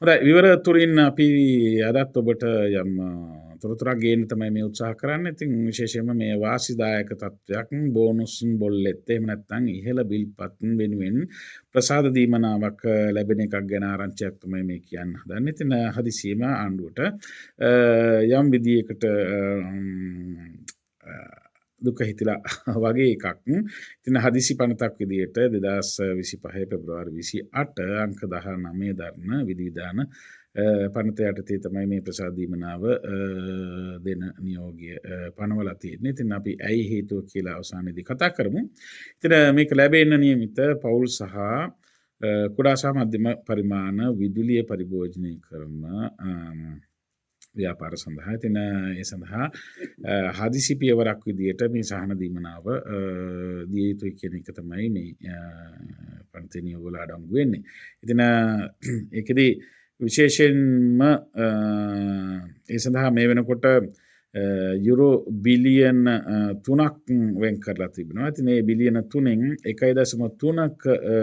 හොඳයි විවර තුලින් අපි අදත් ඔබට යම් තොරතුරක් ගේන්න තමයි මේ උත්සාහ කරන්නේ. ඉතින් විශේෂයෙන්ම මේ වාසිදායක තත්වයක් බෝනස් බොල්ලෙත් එහෙම නැත්නම් ඉහළ බිල්පත් වෙනුවෙන් ප්‍රසාද දීමනාවක් ලැබෙන එකක් ගැන ආරංචියක් තමයි මේ කියන්න හදන්නේ. ඉතින් හදිසියෙම ආණ්ඩුවට යම් විදියකට දුක හිතිලා වගේ එකක්. ඉතින් හදිසි පනතක් විදියට 2025 පෙබ්‍රවාරි 28 අංක 19 දරන විධිවිධාන පනත යටතේ තමයි මේ ප්‍රසාද දීමනාව දෙන නියෝගය පනවලා තියෙන්නේ. ඉතින් අපි ඇයි හේතුව කියලා අවසානයේදී කතා කරමු. ඉතින් මේක ලැබෙන්න නියමිත පවුල් සහ කුඩා සහ මධ්‍යම පරිමාණ විදුලිය පරිභෝජනය කරන ව්‍යාපාර සඳහා. ඉතින් ඒ සඳහා හදිසි පියවරක් විදියට මේ සහන දීමනාව දිය යුතුයි කියන එක තමයි මේ පන්ති නියෝගවල අඩංගු වෙන්නේ. ඉතින් ඒකෙදි විශේෂයෙන්ම ඒ සඳහා මේ වෙනකොට යුරෝ බිලියන 3ක් වෙන් කරලා තිබෙනවා. ඉතින් මේ බිලියන 3න් 1.3ක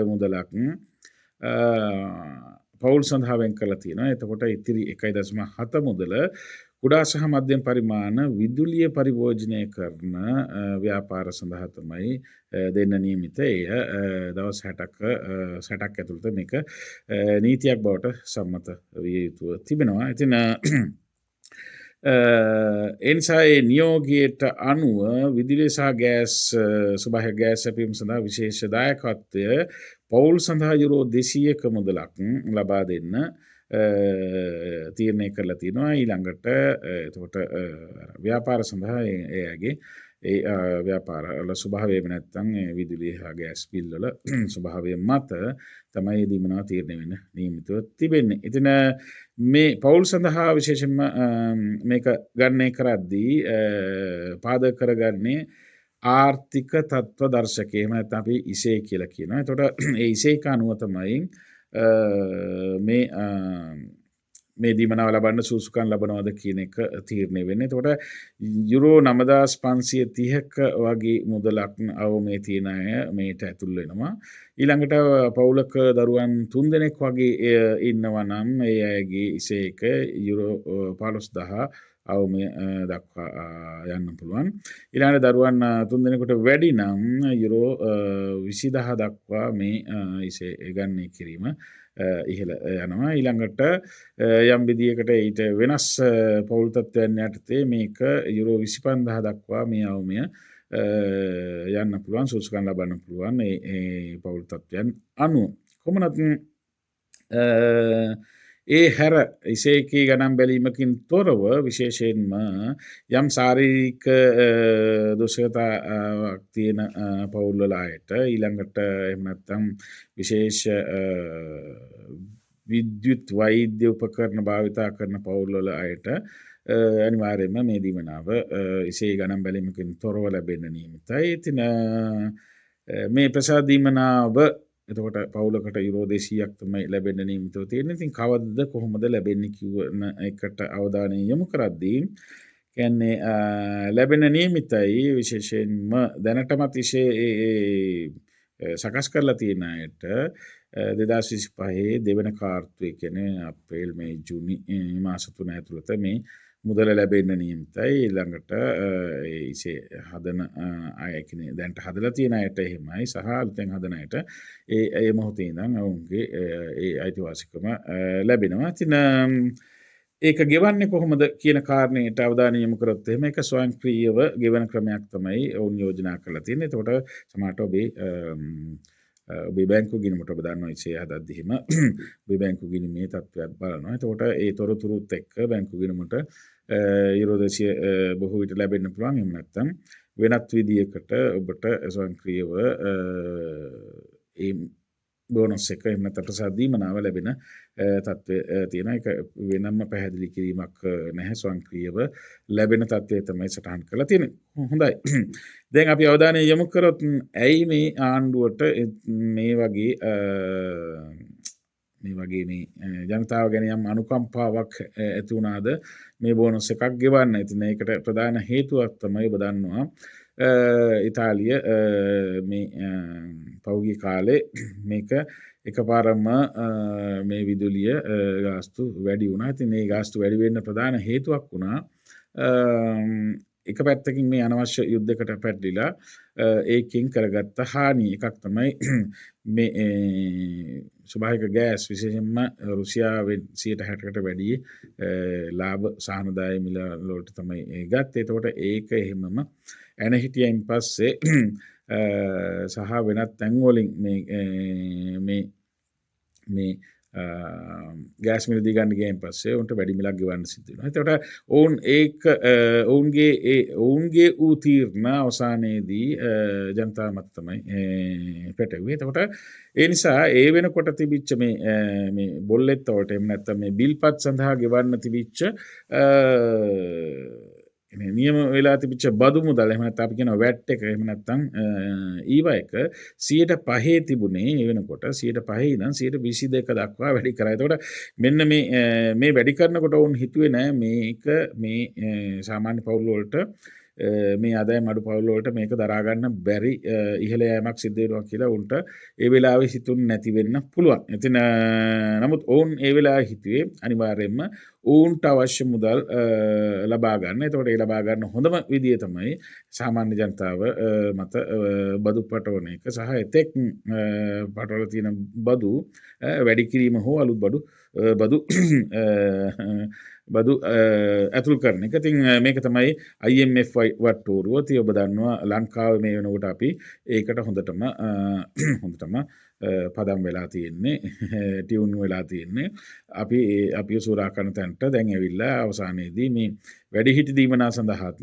මුදලක් පවුල් සඳහා වෙන් කරලා තියෙනවා. එතකොට ඉතිරි 1.7 මුදල කුඩා සහ මධ්‍යම පරිමාණ විදුලිය පරිභෝජනය කරන ව්‍යාපාර සඳහා තමයි දෙන්න නියමිත. එය දවස් 60ක් ඇතුළත මේක නීතියක් බවට සම්මත විය යුතුව තිබෙනවා. ඉතින් එනිසා ඒ නියෝගයට අනුව විදුලිය සහ ගෑස් සුභාවික ගෑස් සැපීම සඳහා විශේෂ දායකත්වය පවුල් සඳහා යුරෝ 200ක මුදලක් ලබා දෙන්න තීරණය කරලා තියෙනවා. ඊළඟට එතකොට ව්‍යාපාර සඳහා එයාගේ ඒ ව්‍යාපාර වල ස්වභාවයම නැත්තම් විදුලිය හා ගෑස් බිල් වල ස්වභාවය මත තමයි දීමනාව තීරණය වෙන්න නියමිතව තිබෙන්නේ. ඉතින් මේ පවුල් සඳහා විශේෂයෙන්ම මේක ගණනය කරද්දී පාදක කරගන්නේ ආර්ථික තත්ත්ව දර්ශකය. එහෙම නැත්නම් අපි ඉසේ කියලා කියනවා. එතකොට ඒ ඉසේක අනුව තමයි මේ දීමනාව ලබන්න සුසුකම් ලබනවද කියන එක තීරණය වෙන්නේ. එතකොට යුරෝ 9530ක වගේ මුදලක් අවමේ තියෙන අය මේට ඇතුල් වෙනවා. ඊළඟට පවුලක දරුවන් 3 දෙනෙක් වගේ ඉන්නවා නම් ඒ අයගේ ඉසේක යුරෝ 15000 අවමය දක්වා යන්න පුළුවන්. ඊළඟට දරුවන් 3 දෙනෙකුට වැඩි නම් යුරෝ 20000 දක්වා මේ ඉසේ ගණනය කිරීම ඉහළ යනවා. ඊළඟට යම් විදියකට ඊට වෙනස් පවුල් තත්ත්වයන් යටතේ මේක යුරෝ 25000 දක්වා මේ අවමය යන්න පුළුවන්, සුසුකම් ලබන්න පුළුවන් ඒ පවුල් තත්ත්වයන් අනුව. කොහොමනත් ඒ හැර ඉසේකී ගණන් බැලීමකින් තොරව විශේෂයෙන්ම යම් ශාරීරික දුෂ්කරතාවක් තියෙන පවුල්වල අයට ඊළඟට එහෙම නැත්නම් විශේෂ විද්‍යුත් වෛද්‍ය උපකරණ භාවිතා කරන පවුල්වල අයට අනිවාර්යයෙන්ම මේ දීමනාව ඉසේ ගණන් බැලීමකින් තොරව ලැබෙන්න නියමිතයි. ඉතින් මේ ප්‍රසාද දීමනාව එතකොට පවුලකට යුරෝ 200ක් තමයි ලැබෙන්න නියමිතව තියෙන්නේ. ඉතින් කවදද කොහොමද ලැබෙන්නේ කියන එකට අවධානය යොමු කරද්දී කියන්නේ ලැබෙන නියමිතයි. විශේෂයෙන්ම දැනටමත් සකස් කරලා තියෙන අයට 2025 දෙවන කාර්තුවේ කියන්නේ අප්‍රේල් මේ ජූනි මාස 3 ඇතුළත මේ මුදල ලැබෙන්න නියමිතයි. ඊළඟට ඉසේ හදන අය කියන්නේ දැන්ට හදලා තියෙන අයට එහෙමයි සහ අලුතෙන් හදන අයට ඒ මොහොතේ ඉඳන් ඔවුන්ගේ ඒ අයිතිවාසිකම ලැබෙනවා. ඉතින් ඒක ගෙවන්නේ කොහොමද කියන කාරණයට අවධානය යොමු කරොත් එහෙම ඒක ස්වයංක්‍රීයව ගෙවන ක්‍රමයක් තමයි ඔවුන් යෝජනා කරලා තියෙන්නේ. එතකොට සමහරට ඔබේ බැංකු ගිණුමට ඔබ දන්නවා ඉසේ හදද්දි එහෙම ඔබේ බැංකු ගිණුමේ තත්ත්වයක් බලනවා. එතකොට ඒ තොරතුරුත් එක්ක බැංකු ගිණුමට යුරෝ 200 බොහෝ විට ලැබෙන්න පුළුවන්. එහෙම නැත්නම් වෙනත් විදියකට ඔබට ස්වයංක්‍රීයව ඒ බෝනස් එක එහෙම නැත්නම් ප්‍රසාද දීමනාව ලැබෙන තත්ත්වය තියෙනවා. ඒක වෙනම පැහැදිලි කිරීමක් නැහැ. ස්වයංක්‍රීයව ලැබෙන තත්ත්වය තමයි සටහන් කරලා තියෙන්නේ. හොඳයි. දැන් අපි අවධානය යොමු කරොත් ඇයි මේ ආණ්ඩුවට මේ වගේ මේ ජනතාව ගැන යම් අනුකම්පාවක් ඇති වුණාද මේ බෝනස් එකක් ගෙවන්න. ඉතින් ඒකට ප්‍රධාන හේතුවක් තමයි ඔබ දන්නවා ඉතාලිය මේ පෞගි කාලේ මේක එකපාරම මේ විදුලිය ගාස්තු වැඩි වුණා. ඉතින් මේ ගාස්තු වැඩි වෙන්න ප්‍රධාන හේතුවක් වුණා එක පැත්තකින් මේ අනවශ්‍ය යුද්ධයකට පැටලිලා ඒකෙන් කරගත්ත හානි එකක් තමයි මේ ස්වභාවික ගෑස් විශේෂයෙන්ම රුසියාවෙන් 60%කට වැඩි ලාභ සාහනදායී මිල වලට තමයි ගත්තේ. එතකොට ඒක එහෙමම එන හිටියයින් පස්සේ සහ වෙනත් තැන්වලින් මේ ගෑස් මිල දී ගන්න ගියන් පස්සේ උන්ට වැඩි මිලක් ගෙවන්න සිද්ධ වෙනවා. එතකොට ඔවුන් ඒක ඔවුන්ගේ ඌ තීරණ අවසානයේදී ජනතාව මත තමයි පැටවුවේ. එතකොට ඒ නිසා ඒ වෙනකොට තිබිච්ච මේ බොල්ලෙත් වලට එහෙම නැත්නම් මේ බිල්පත් සඳහා ගෙවන්න තිබිච්ච නියම වෙලා තිබිච්ච බදු මුදල් එහෙම නැත්නම් අපි කියනවා වැට් එක එහෙම නැත්නම් ඊවා එක 105 තිබුණේ ඒ වෙනකොට 105 ඉඳන් 122 දක්වා වැඩි කරා. එතකොට මෙන්න මේ වැඩි කරනකොට වුන් හිතුවේ නෑ මේක මේ සාමාන්‍ය පවුල් වලට මේ ආදායම් අඩු පවුල් වලට මේක දරා ගන්න බැරි ඉහළ යෑමක් සිද්ධ වෙනවා කියලා උන්ට ඒ වෙලාවේ හිතුන්නේ නැති වෙන්න පුළුවන්. ඉතින් නමුත් ඔවුන් ඒ වෙලාවේ හිතුවේ අනිවාර්යයෙන්ම ඔවුන්ට අවශ්‍ය මුදල් ලබා ගන්න. එතකොට ඒ ලබා ගන්න හොඳම විදිය තමයි සාමාන්‍ය ජනතාව මත බදු පටවන එක සහ එතෙක් පටවල තියෙන බදු වැඩි කිරීම හෝ අලුත් බදු ඇතුල් කරන එක. ඉතින් මේක තමයි IMF වට්ටෝරුව. ඉතින් ඔබ දන්නවා ලංකාවේ මේ වෙනකොට අපි ඒකට හොඳටම පදම් වෙලා තියෙන්නේ ටියුන් වෙලා තියෙන්නේ. අපි සූරා කරන තැනට දැන් ඇවිල්ලා අවසානයේදී මේ වැඩිහිටි දීමනා සඳහාත්